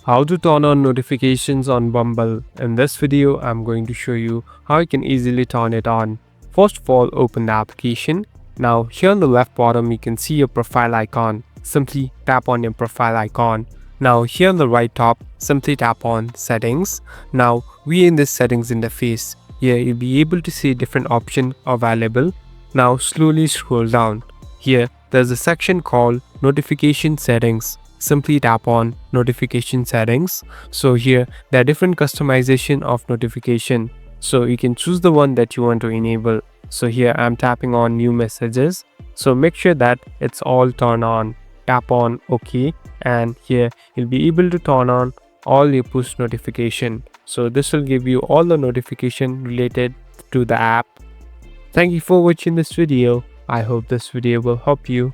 How to turn on notifications on Bumble. In this video, I'm going to show you how you can easily turn it on. First of all, open the application. Now here on the left bottom, you can see your profile icon. Simply tap on your profile icon. Now here on the right top, simply tap on settings. Now we in this settings interface. Here you'll be able to see different options available. Now slowly scroll down. Here there's a section called notification settings. Simply tap on notification settings. So here there are different customization of notification. So you can choose the one that you want to enable. So here I'm tapping on new messages. So make sure that it's all turned on. Tap on OK, and here you'll be able to turn on all your push notification. So this will give you all the notification related to the app. Thank you for watching this video. I hope this video will help you.